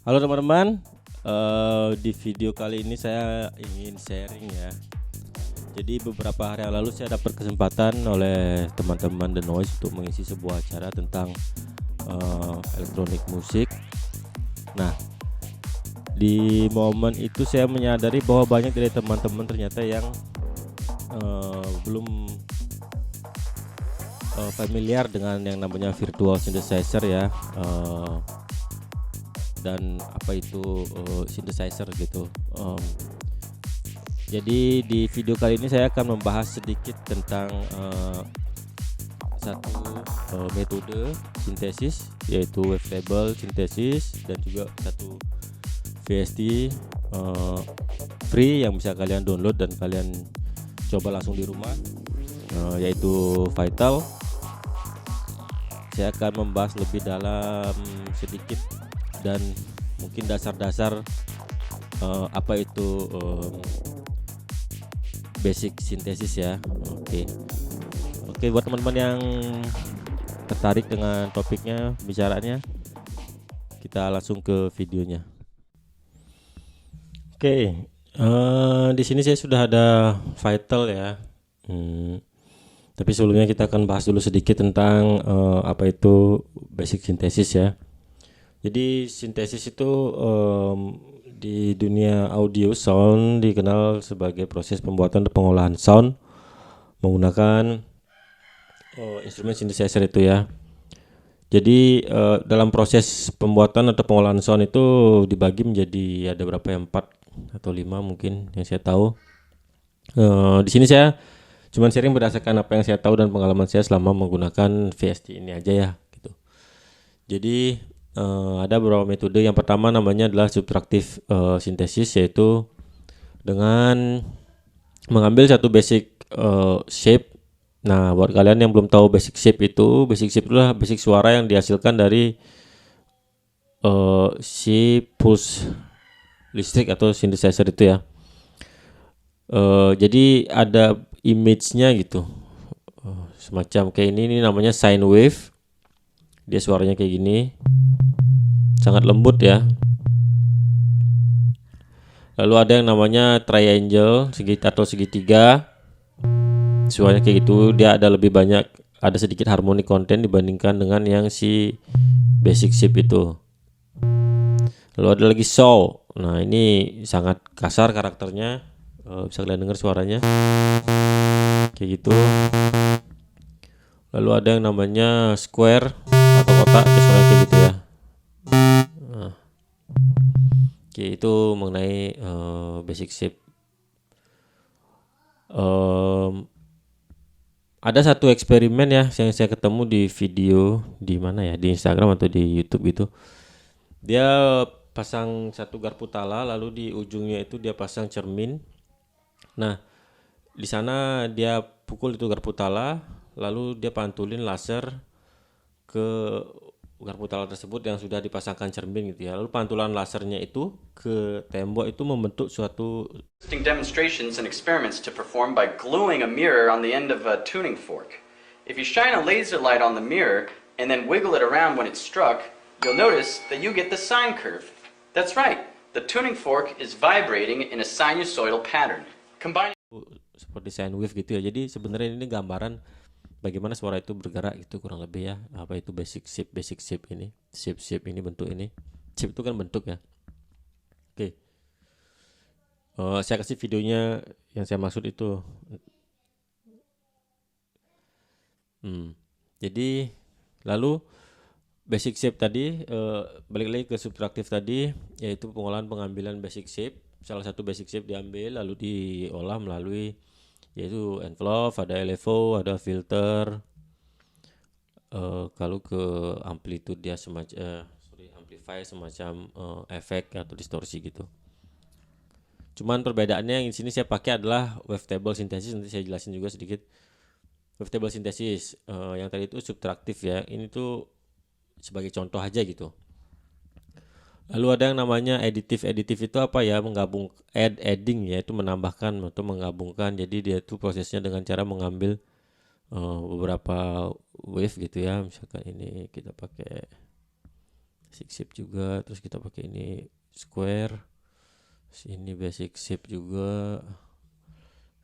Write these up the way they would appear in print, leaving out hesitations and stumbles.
Halo teman-teman, di video kali ini saya ingin sharing ya. Jadi beberapa hari yang lalu saya dapat kesempatan oleh teman-teman The Noise untuk mengisi sebuah acara tentang elektronik musik. Nah, di momen itu saya menyadari bahwa banyak dari teman-teman ternyata yang belum familiar dengan yang namanya virtual synthesizer ya. Dan apa itu synthesizer gitu. Jadi di video kali ini saya akan membahas sedikit tentang satu metode sintesis, yaitu wavetable synthesis, dan juga satu VST free yang bisa kalian download dan kalian coba langsung di rumah, yaitu Vital. Saya akan membahas lebih dalam sedikit dan mungkin dasar-dasar apa itu basic synthesis ya. Oke, buat teman-teman yang tertarik dengan topiknya, bicaranya, kita langsung ke videonya. Oke, di sini saya sudah ada Vital ya. Tapi sebelumnya kita akan bahas dulu sedikit tentang apa itu basic synthesis ya. Jadi sintesis itu di dunia audio sound dikenal sebagai proses pembuatan dan pengolahan sound menggunakan instrumen synthesizer itu ya. Jadi dalam proses pembuatan atau pengolahan sound itu dibagi menjadi ada berapa ya, 4 atau 5 mungkin yang saya tahu. Di sini saya cuman sharing berdasarkan apa yang saya tahu dan pengalaman saya selama menggunakan VST ini aja ya gitu. Jadi ada beberapa metode. Yang pertama namanya adalah subtractive synthesis, yaitu dengan mengambil satu basic shape. Nah, buat kalian yang belum tahu basic shape adalah basic suara yang dihasilkan dari si pulse listrik atau synthesizer itu ya. Jadi ada image-nya gitu, semacam kayak ini namanya sine wave. Dia suaranya kayak gini, sangat lembut ya. Lalu ada yang namanya triangle atau segitiga, suaranya kayak gitu. Dia ada lebih banyak, ada sedikit harmonic content dibandingkan dengan yang si basic shape itu. Lalu ada lagi saw. Nah, ini sangat kasar karakternya, bisa kalian dengar suaranya kayak gitu. Lalu ada yang namanya square atau kotak, suaranya kayak gitu ya. Oke, itu mengenai basic shape. Ada satu eksperimen ya yang saya ketemu di video di mana ya, di Instagram atau di YouTube gitu. Dia pasang satu garpu tala, lalu di ujungnya itu dia pasang cermin. Nah, di sana dia pukul itu garpu tala, lalu dia pantulin laser ke garpu tala tersebut yang sudah dipasangkan cermin gitu ya. Lalu pantulan lasernya itu ke tembok itu membentuk suatu demonstrations and experiments to perform by gluing a mirror on the end of a tuning fork. If you shine a laser light on the mirror and then wiggle it around when it's struck, you'll notice that you get the sine curve. That's right. The tuning fork is vibrating in a sinusoidal pattern. Combining seperti sine wave gitu ya. Jadi sebenarnya ini gambaran bagaimana suara itu bergerak itu kurang lebih ya. Apa itu basic shape ini? Shape ini, bentuk ini. Shape itu kan bentuk ya. Oke. Saya kasih videonya yang saya maksud itu. Jadi lalu basic shape tadi, balik lagi ke subtractive tadi, yaitu pengolahan pengambilan basic shape. Salah satu basic shape diambil lalu diolah melalui yaitu envelope, ada LFO, ada filter. Kalau ke amplitude dia semacam amplifier semacam efek atau distorsi gitu. Cuman perbedaannya yang di sini saya pakai adalah wavetable synthesis. Nanti saya jelasin juga sedikit. Wavetable synthesis yang tadi itu subtractive ya. Ini tuh sebagai contoh aja gitu. Lalu ada yang namanya additive itu apa ya? Menggabung adding ya, itu menambahkan atau menggabungkan. Jadi dia itu prosesnya dengan cara mengambil beberapa wave gitu ya. Misalkan ini kita pakai basic shape juga, terus kita pakai ini square, sini basic shape juga,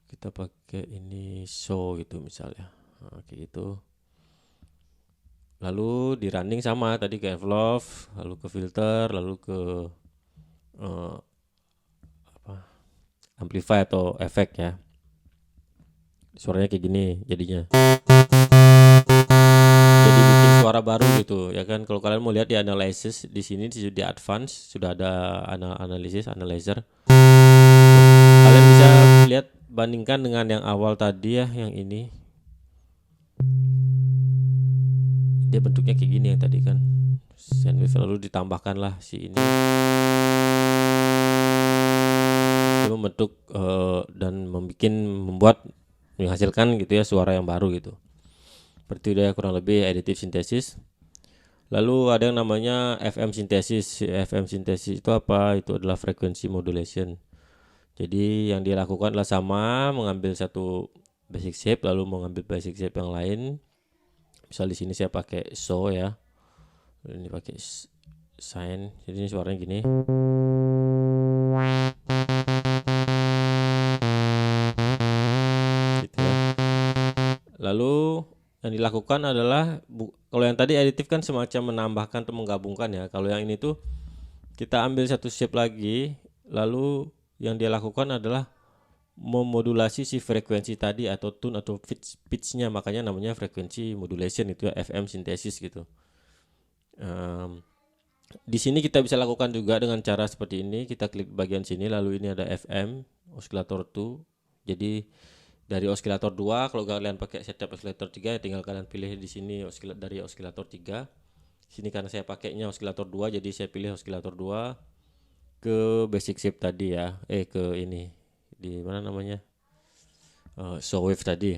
kita pakai ini show gitu misalnya. Nah, kayak gitu. Lalu di running sama tadi ke envelope, lalu ke filter, lalu ke eh, amplify atau efek ya. Suaranya kayak gini jadinya. Jadi bikin suara baru gitu ya kan. Kalau kalian mau lihat di analysis di sini di advance sudah ada analisis analyzer. Kalian bisa lihat bandingkan dengan yang awal tadi ya, yang ini. Dia bentuknya kayak gini yang tadi kan. Send wave lalu ditambahkanlah si ini. Dia membentuk dan membuat menghasilkan gitu ya suara yang baru gitu. Seperti itu ya kurang lebih additive synthesis. Lalu ada yang namanya FM synthesis. FM synthesis itu apa? Itu adalah frequency modulation. Jadi yang dia lakukan adalah sama, mengambil satu basic shape lalu mengambil basic shape yang lain. Misal di sini saya pakai so ya. Ini pakai sine. Jadi ini suaranya gini. Gitu ya. Lalu yang dilakukan adalah kalau yang tadi aditif kan semacam menambahkan atau menggabungkan ya. Kalau yang ini tuh kita ambil satu shape lagi, lalu yang dia lakukan adalah memodulasi si frekuensi tadi atau tune atau pitch-nya, makanya namanya frekuensi modulation itu ya, FM synthesis gitu. Di sini kita bisa lakukan juga dengan cara seperti ini. Kita klik bagian sini, lalu ini ada FM oscillator 2. Jadi dari oscillator 2, kalau kalian pakai setup oscillator 3 ya tinggal kalian pilih di sini dari oscillator 3. Sini karena saya pakainya oscillator 2 jadi saya pilih oscillator 2 ke basic shape tadi ya. Ke ini. Di mana namanya? Show wave tadi.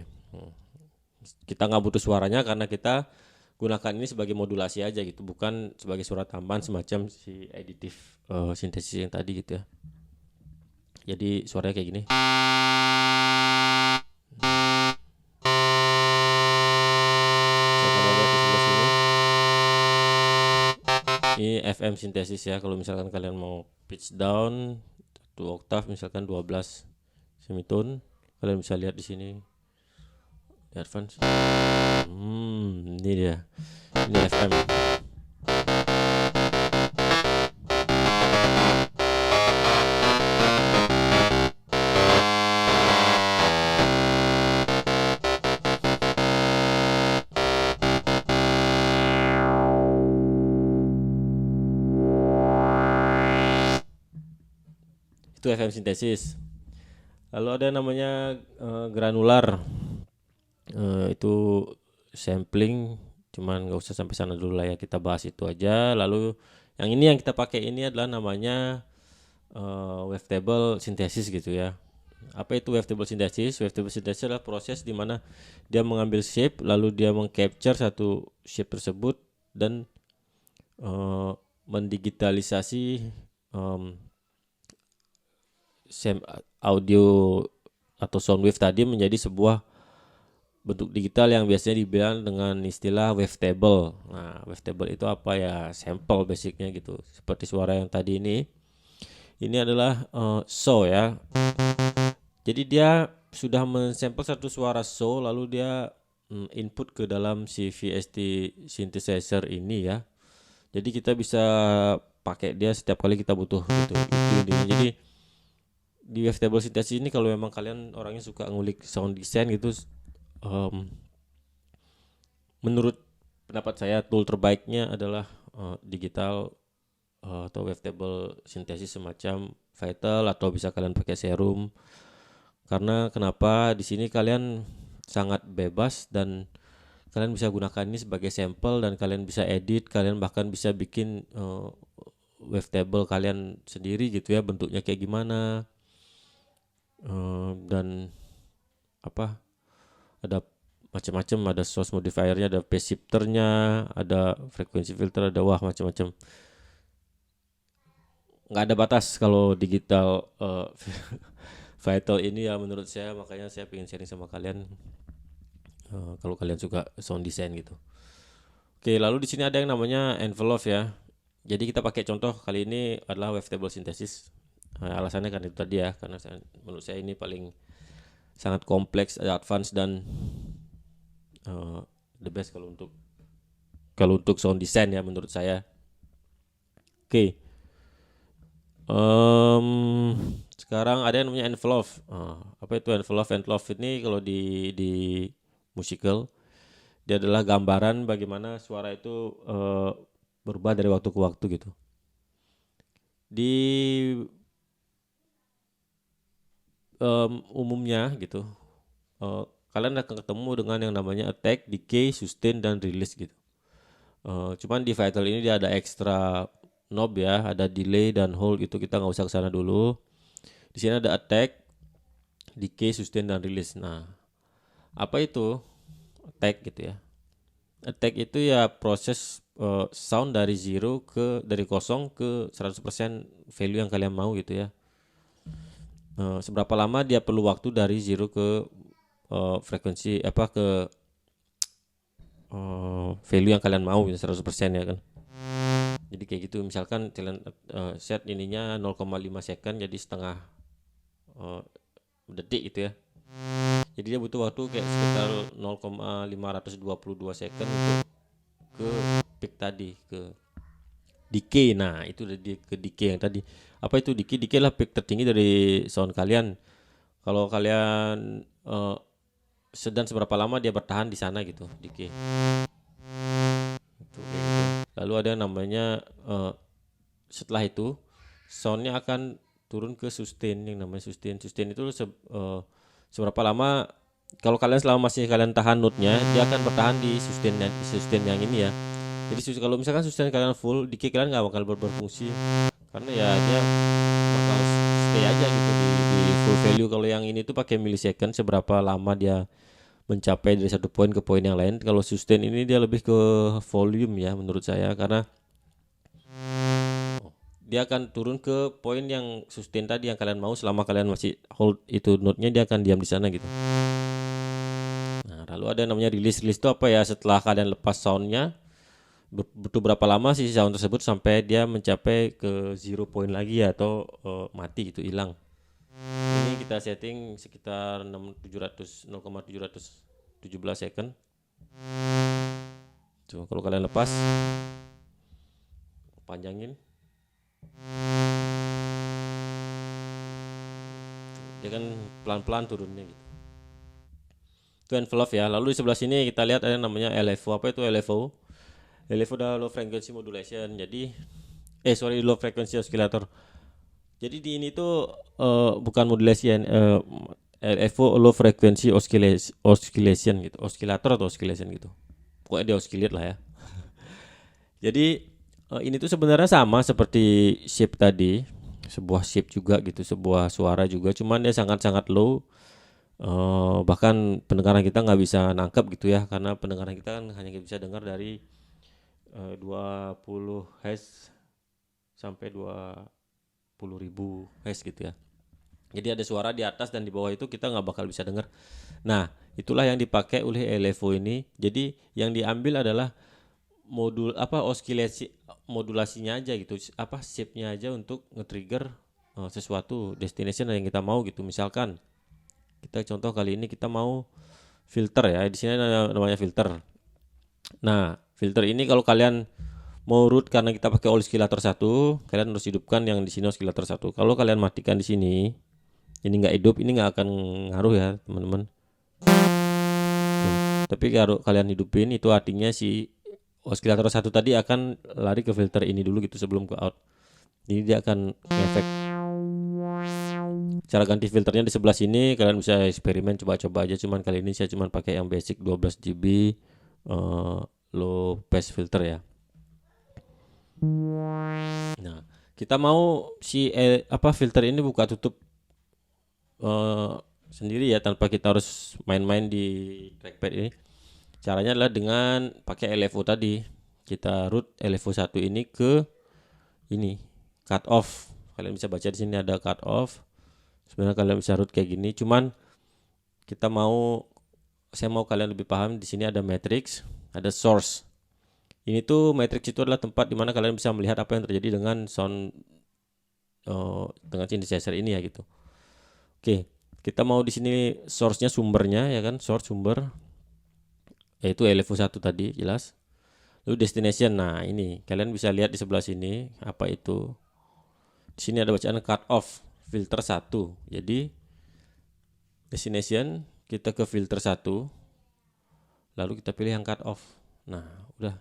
Kita nggak butuh suaranya karena kita gunakan ini sebagai modulasi aja gitu, bukan sebagai suara tambahan semacam si additive synthesis yang tadi gitu ya. Jadi suaranya kayak gini. Ini FM synthesis ya. Kalau misalkan kalian mau pitch down 1 oktav misalkan 12 semitone, kalian bisa lihat di sini di advance. Ini dia. Ini FM. Itu FM synthesis. Lalu ada namanya granular. Itu sampling, cuman nggak usah sampai sana dulu lah ya, kita bahas itu aja. Lalu yang ini yang kita pakai ini adalah namanya wavetable synthesis gitu ya. Apa itu wavetable synthesis? Wavetable synthesis adalah proses di mana dia mengambil shape lalu dia mengcapture satu shape tersebut dan mendigitalisasi audio atau sound wave tadi menjadi sebuah bentuk digital yang biasanya dibilang dengan istilah wavetable. Nah, wavetable itu apa ya? Sample basicnya gitu. Seperti suara yang tadi ini. Ini adalah so ya. Jadi dia sudah mensampel satu suara so lalu dia input ke dalam si VST synthesizer ini ya. Jadi kita bisa pakai dia setiap kali kita butuh gitu. Jadi di wavetable synthesis ini kalau memang kalian orangnya suka ngulik sound design gitu, menurut pendapat saya tool terbaiknya adalah digital atau wavetable synthesis semacam Vital, atau bisa kalian pakai Serum. Karena kenapa di sini kalian sangat bebas dan kalian bisa gunakan ini sebagai sampel dan kalian bisa edit, kalian bahkan bisa bikin wavetable kalian sendiri gitu ya, bentuknya kayak gimana. Dan apa, ada macam-macam, ada source modifiernya, ada phase shifternya, ada frequency filter, ada macam-macam. Nggak ada batas kalau digital Vital ini ya menurut saya, makanya saya pengen sharing sama kalian kalau kalian suka sound design gitu. Oke, lalu di sini ada yang namanya envelope ya. Jadi kita pakai contoh kali ini adalah wavetable synthesis. Alasannya kan itu tadi ya, karena menurut saya ini paling sangat kompleks, advance dan the best kalau untuk sound design ya menurut saya. Oke. Sekarang ada yang namanya envelope. Apa itu envelope? Envelope ini kalau di musical dia adalah gambaran bagaimana suara itu berubah dari waktu ke waktu gitu. Di umumnya gitu, kalian akan ketemu dengan yang namanya attack, decay, sustain, dan release gitu. Cuman di Vital ini dia ada extra knob ya, ada delay dan hold gitu, kita nggak usah kesana dulu. Di sini ada attack, decay, sustain, dan release. Nah, apa itu attack gitu ya? Attack itu ya proses sound dari kosong ke 100% value yang kalian mau gitu ya. Seberapa lama dia perlu waktu dari zero ke frekuensi ke value yang kalian mau 100% ya kan. Jadi kayak gitu, misalkan kalian set ininya 0,5 second jadi setengah detik gitu ya. Jadi dia butuh waktu kayak sekitar 0,522 second untuk ke peak tadi, ke decay. Nah, itu ke decay yang tadi. Apa itu decay? Decay lah peak tertinggi dari sound kalian. Kalau kalian sedang seberapa lama dia bertahan di sana gitu, decay. Itu, kayak gitu. Lalu ada yang namanya setelah itu soundnya akan turun ke sustain, yang namanya sustain. Sustain itu seberapa lama, kalau kalian selama masih kalian tahan note-nya, dia akan bertahan di sustain yang ini ya. Jadi kalau misalkan sustain kalian full, decay kalian nggak bakal berfungsi karena ya dia bakal stay aja gitu di full value. Kalau yang ini tuh pakai millisecond, seberapa lama dia mencapai dari satu poin ke poin yang lain. Kalau sustain ini dia lebih ke volume ya menurut saya, karena dia akan turun ke poin yang sustain tadi yang kalian mau. Selama kalian masih hold itu note-nya, dia akan diam di sana gitu. Nah, lalu ada yang namanya release. Release itu apa ya? Setelah kalian lepas soundnya, butuh berapa lama sih sound tersebut sampai dia mencapai ke 0 point lagi ya, atau mati gitu, hilang. Ini kita setting sekitar 0,717 second. Coba kalau kalian lepas, panjangin, dia kan pelan-pelan turunnya gitu. Itu envelope ya. Lalu di sebelah sini kita lihat ada yang namanya LFO. Apa itu LFO? LFO adalah low frequency modulation. Jadi low frequency oscillator. Jadi di ini tuh bukan modulation, LFO low frequency oscillation gitu, oscillator atau oscillation gitu. Pokoknya dia oscillate lah ya. Jadi ini tuh sebenarnya sama seperti shape tadi, sebuah shape juga gitu, sebuah suara juga, cuman dia sangat-sangat low. Bahkan pendengaran kita nggak bisa nangkep gitu ya, karena pendengaran kita kan hanya bisa dengar dari 20 Hz sampai 20.000 Hz gitu ya. Jadi ada suara di atas dan di bawah itu kita nggak bakal bisa dengar. Nah, itulah yang dipakai oleh LFO ini. Jadi yang diambil adalah modulasinya aja gitu, shape-nya aja untuk nge-trigger sesuatu destination yang kita mau gitu. Misalkan kita contoh kali ini kita mau filter ya, di sini namanya filter. Nah, filter ini kalau kalian mau root, karena kita pakai oscillator 1, kalian harus hidupkan yang di sini oscillator 1. Kalau kalian matikan di sini, ini nggak hidup, ini nggak akan ngaruh ya teman-teman. Tapi kalau kalian hidupin, itu artinya si oscillator 1 tadi akan lari ke filter ini dulu gitu sebelum ke out. Jadi dia akan ngefek. Cara ganti filternya di sebelah sini, kalian bisa eksperimen, coba-coba aja. Cuman kali ini saya cuman pakai yang basic 12 dB low pass filter ya. Nah, kita mau filter ini buka tutup sendiri ya, tanpa kita harus main-main di trackpad ini. Caranya adalah dengan pakai LFO tadi. Kita root LFO 1 ini ke ini, cut off. Kalian bisa baca di sini ada cut off. Sebenarnya kalian bisa root kayak gini, cuman saya mau kalian lebih paham, di sini ada matrix, ada source. Ini tuh matrix itu adalah tempat dimana kalian bisa melihat apa yang terjadi dengan sound dengan synthesizer ini ya gitu. Oke, kita mau di sini source-nya, sumbernya ya kan, source sumber yaitu LFO 1 tadi jelas. Lalu destination. Nah, ini kalian bisa lihat di sebelah sini apa itu. Di sini ada bacaan cut off filter 1. Jadi destination kita ke filter 1. Lalu kita pilih yang cut off. Nah, udah.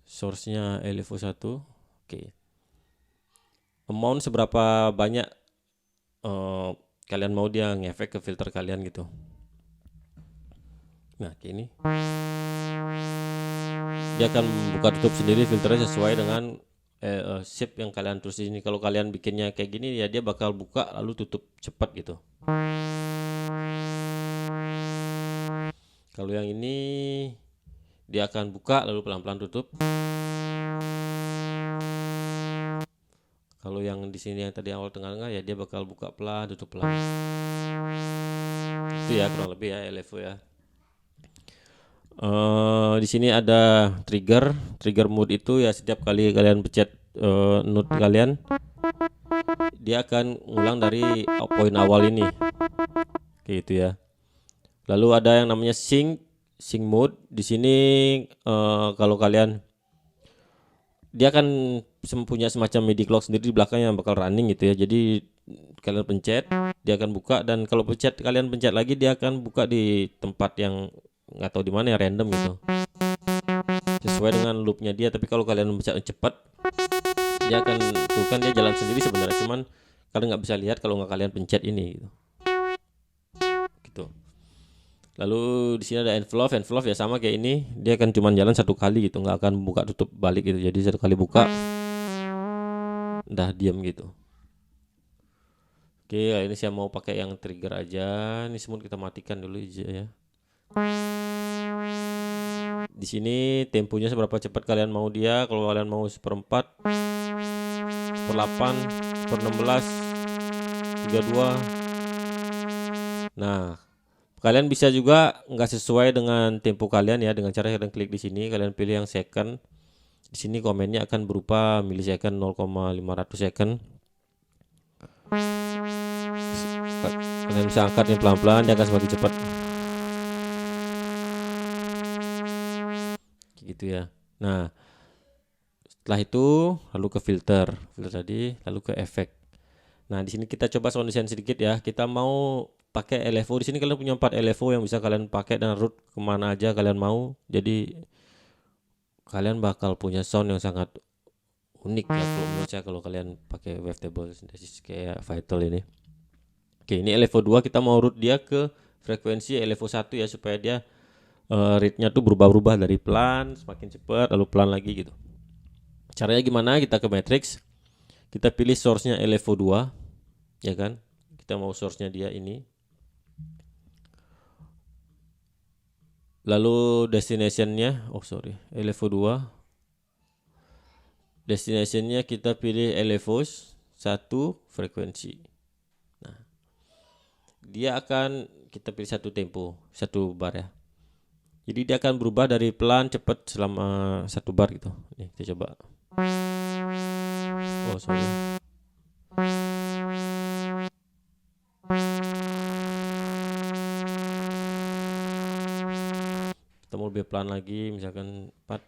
Source-nya LFO 1. Oke. Amount seberapa banyak kalian mau dia ngefek ke filter kalian gitu. Nah, kayak ini. Dia akan buka tutup sendiri filternya sesuai dengan shape yang kalian tulis ini. Kalau kalian bikinnya kayak gini ya dia bakal buka lalu tutup cepat gitu. Kalau yang ini dia akan buka lalu pelan-pelan tutup. Kalau yang di sini yang tadi awal tengah-tengah ya dia bakal buka pelan tutup pelan. Itu ya kurang lebih ya LFO ya. Di sini ada trigger mode itu ya setiap kali kalian pencet note kalian dia akan ngulang dari poin awal ini kayak gitu ya. Lalu ada yang namanya sync mode. Di sini kalau kalian dia akan punya semacam MIDI clock sendiri di belakang yang bakal running gitu ya. Jadi kalian pencet dia akan buka, dan kalau kalian pencet lagi dia akan buka di tempat yang nggak tahu di mana ya, random gitu sesuai dengan loopnya dia. Tapi kalau kalian pencet cepat dia akan tuh kan dia jalan sendiri sebenarnya, cuman kalian nggak bisa lihat kalau nggak kalian pencet ini gitu. Lalu di sini ada envelope ya sama kayak ini, dia akan cuman jalan satu kali gitu, nggak akan buka tutup balik gitu. Jadi satu kali buka udah diam gitu. Oke, ini saya mau pakai yang trigger aja. Ini semua kita matikan dulu aja ya. Di sini temponya seberapa cepat kalian mau dia. Kalau kalian mau 1/4, 1/8, 1/16, 32. Nah, kalian bisa juga nggak sesuai dengan tempo kalian ya, dengan cara kalian klik di sini, kalian pilih yang second. Di sini komennya akan berupa milisecond, 0,500 second. Kalian bisa angkat ini pelan-pelan, dia akan semakin cepat. Gitu ya. Nah, setelah itu lalu ke filter tadi, lalu ke efek. Nah, di sini kita coba sound design sedikit ya. Kita mau pakai LFO. Di sini kalian punya 4 LFO yang bisa kalian pakai dan route kemana aja kalian mau. Jadi kalian bakal punya sound yang sangat unik ya kalau menurut saya kalau kalian pakai wavetable synthesis kayak Vital ini. Oke, ini LFO 2 kita mau route dia ke frekuensi LFO 1 ya, supaya dia rate-nya tuh berubah-ubah dari pelan semakin cepat lalu pelan lagi gitu. Caranya gimana? Kita ke matrix, kita pilih source-nya LFO 2 ya kan, kita mau source-nya dia ini, lalu destination-nya LFO 2, destination-nya kita pilih LFO 1 frekuensi. Nah, dia akan kita pilih satu tempo, satu bar ya. Jadi dia akan berubah dari pelan cepat selama satu bar gitu. Nih kita coba. Kita mau lebih pelan lagi, misalkan 4.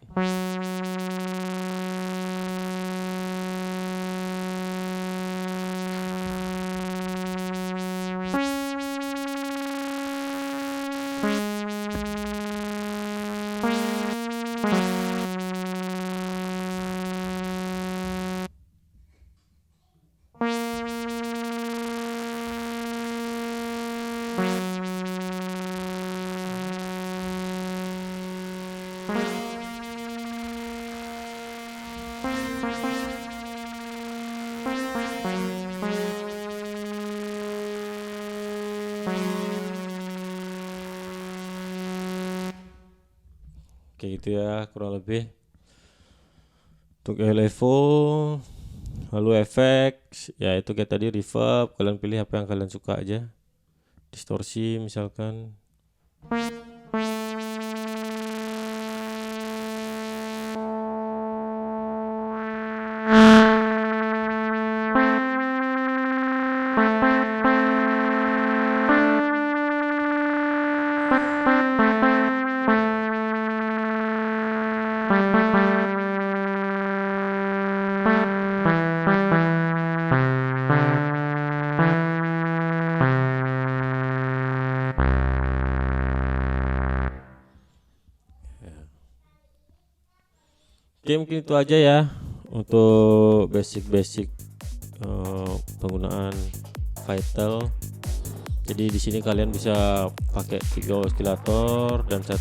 Kayak gitu ya kurang lebih untuk LFO. Lalu efek ya itu kayak tadi, reverb kalian pilih apa yang kalian suka aja, distorsi misalkan. mungkin itu aja ya untuk basic penggunaan Vital. Jadi di sini kalian bisa pakai 3 oscillator dan 1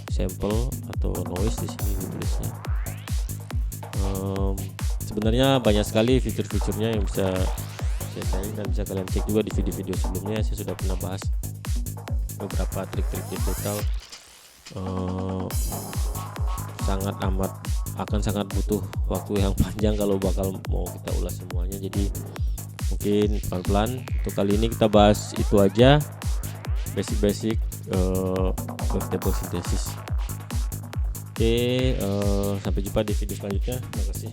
sample atau noise di sini ditulisnya. Sebenarnya banyak sekali fitur-fiturnya yang bisa saya cari dan bisa kalian cek juga di video-video sebelumnya. Saya sudah pernah bahas beberapa trik-trik digital. Sangat butuh waktu yang panjang kalau bakal mau kita ulas semuanya. Jadi mungkin pelan-pelan. Untuk kali ini kita bahas itu aja, basic wavetable synthesis. Oke, sampai jumpa di video selanjutnya. Terima kasih.